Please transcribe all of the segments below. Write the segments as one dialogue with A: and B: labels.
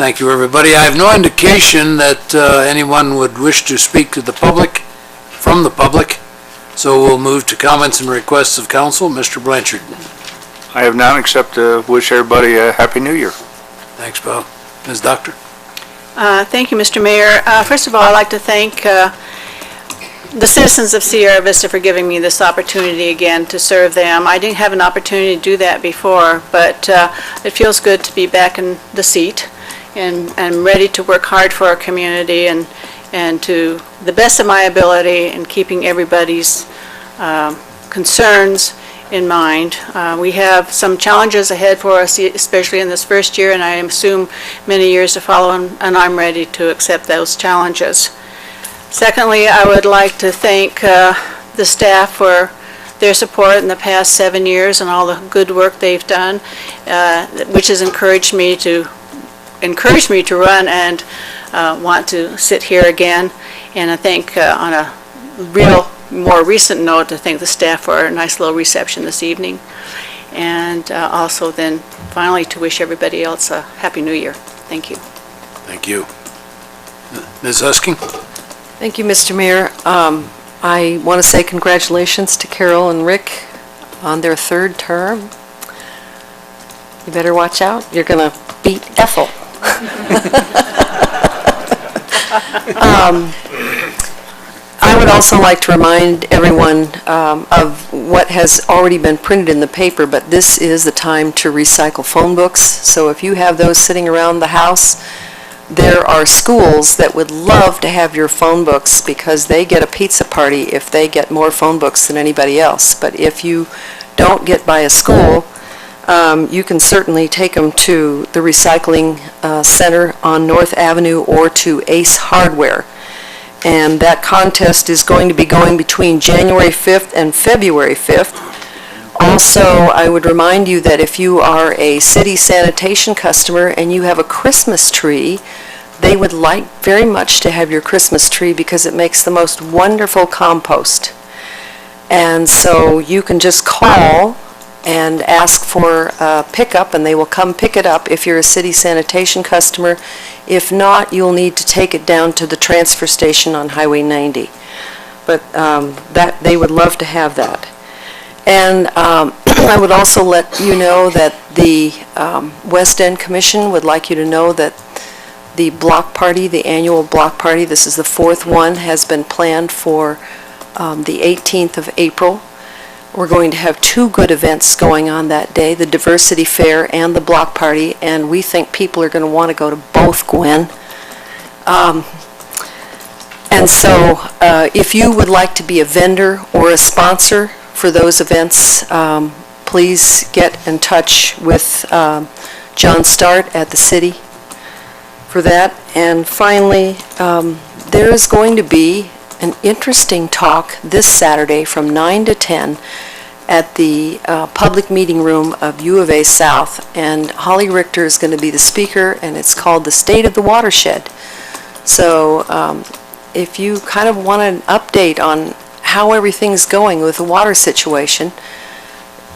A: Thank you, everybody. I have no indication that anyone would wish to speak to the public, from the public, so we'll move to comments and requests of council. Mr. Blanchard.
B: I have none except to wish everybody a Happy New Year.
A: Thanks, Bob. Ms. Doctor.
C: Thank you, Mr. Mayor. First of all, I'd like to thank the citizens of Sierra Vista for giving me this opportunity again to serve them. I didn't have an opportunity to do that before, but it feels good to be back in the seat and ready to work hard for our community and to the best of my ability in keeping everybody's concerns in mind. We have some challenges ahead for us, especially in this first year, and I assume many years to follow, and I'm ready to accept those challenges. Secondly, I would like to thank the staff for their support in the past 7 years and all the good work they've done, which has encouraged me to run and want to sit here again. And I think on a more recent note, to thank the staff for a nice little reception this evening. And also then finally to wish everybody else a Happy New Year. Thank you.
A: Thank you. Ms. Husking.
D: Thank you, Mr. Mayor. I want to say congratulations to Carol and Rick on their 3rd term. You better watch out. You're going to beat Ethel. I would also like to remind everyone of what has already been printed in the paper, but this is the time to recycle phone books. So if you have those sitting around the house, there are schools that would love to have your phone books because they get a pizza party if they get more phone books than anybody else. But if you don't get by a school, you can certainly take them to the recycling center on North Avenue or to Ace Hardware. And that contest is going to be going between January 5th and February 5th. Also, I would remind you that if you are a city sanitation customer and you have a Christmas tree, they would like very much to have your Christmas tree because it makes the most wonderful compost. And so you can just call and ask for a pickup, and they will come pick it up if you're a city sanitation customer. If not, you'll need to take it down to the transfer station on Highway 90. But that they would love to have that. And I would also let you know that the West End Commission would like you to know that the block party, the annual block party, this is the 4th one, has been planned for the 18th of April. We're going to have 2 good events going on that day, the Diversity Fair and the block party, and we think people are going to want to go to both, Gwen. And so if you would like to be a vendor or a sponsor for those events, please get in touch with John Start at the city for that. And finally, there is going to be an interesting talk this Saturday from 9 to 10 at the public meeting room of U of A South, and Holly Richter is going to be the speaker, and it's called The State of the Watershed. So if you kind of want an update on how everything's going with the water situation,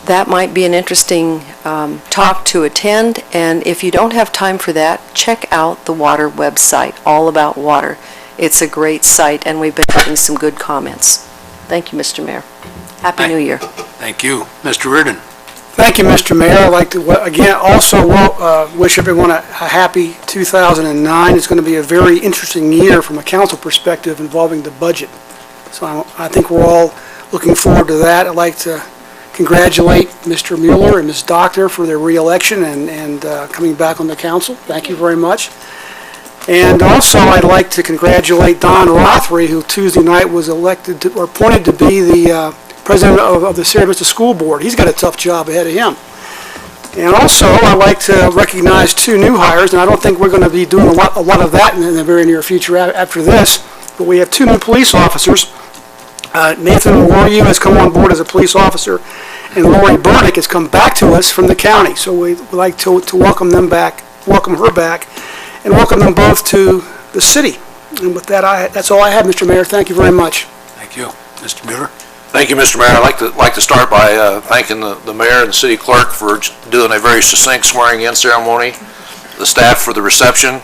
D: that might be an interesting talk to attend. And if you don't have time for that, check out the water website, All About Water. It's a great site, and we've been getting some good comments. Thank you, Mr. Mayor. Happy New Year.
A: Thank you. Mr. Reardon.
E: Thank you, Mr. Mayor. I'd like to, again, also wish everyone a happy 2009. It's going to be a very interesting year from a council perspective involving the budget. So I think we're all looking forward to that. I'd like to congratulate Mr. Mueller and Ms. Doctor for their re-election and coming back on the council. Thank you very much. And also, I'd like to congratulate Don Rothery, who Tuesday night was elected or appointed to be the president of the Sierra Vista School Board. He's got a tough job ahead of him. And also, I'd like to recognize 2 new hires, and I don't think we're going to be doing a lot of that in the very near future after this, but we have 2 new police officers. Nathan Warrior has come on board as a police officer, and Lori Burdick has come back to us from the county. So we'd like to welcome her back, and welcome them both to the city. And with that, that's all I have, Mr. Mayor. Thank you very much.
A: Thank you. Mr. Mueller.
F: Thank you, Mr. Mayor. I'd like to start by thanking the mayor and the city clerk for doing a very succinct swearing-in ceremony. the staff for the reception,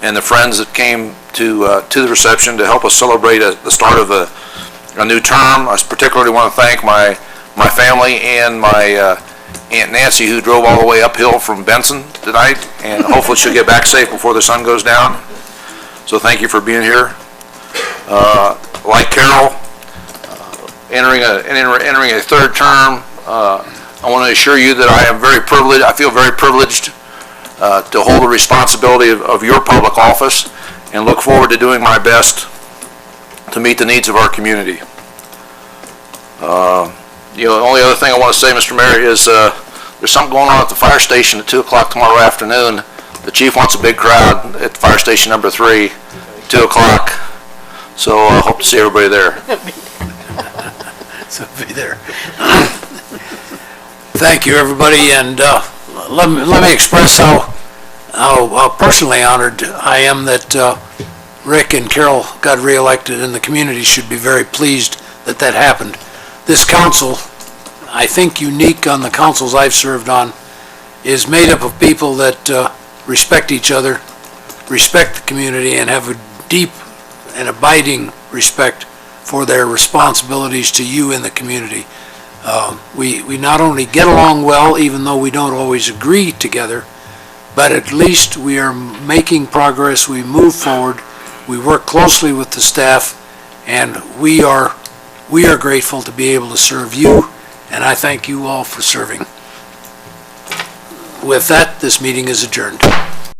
F: and the friends that came to the reception to help us celebrate the start of a new term. I particularly want to thank my family and my Aunt Nancy, who drove all the way uphill from Benson tonight, and hopefully she'll get back safe before the sun goes down. So thank you for being here. Like Carol, entering a third term, I want to assure you that I am very privileged. I feel very privileged to hold the responsibility of your public office, and look forward to doing my best to meet the needs of our community. The only other thing I want to say, Mr. Mayor, is there's something going on at the fire station at 2 o'clock tomorrow afternoon. The chief wants a big crowd at fire station number 3, 2 o'clock. So I hope to see everybody there.
A: So be there. Thank you, everybody, and let me express how personally honored I am that Rick and Carol got reelected, and the community should be very pleased that that happened. This council, I think unique on the councils I've served on, is made up of people that respect each other, respect the community, and have a deep and abiding respect for their responsibilities to you in the community. We not only get along well, even though we don't always agree together, but at least we are making progress, we move forward, we work closely with the staff, and we are grateful to be able to serve you, and I thank you all for serving. With that, this meeting is adjourned.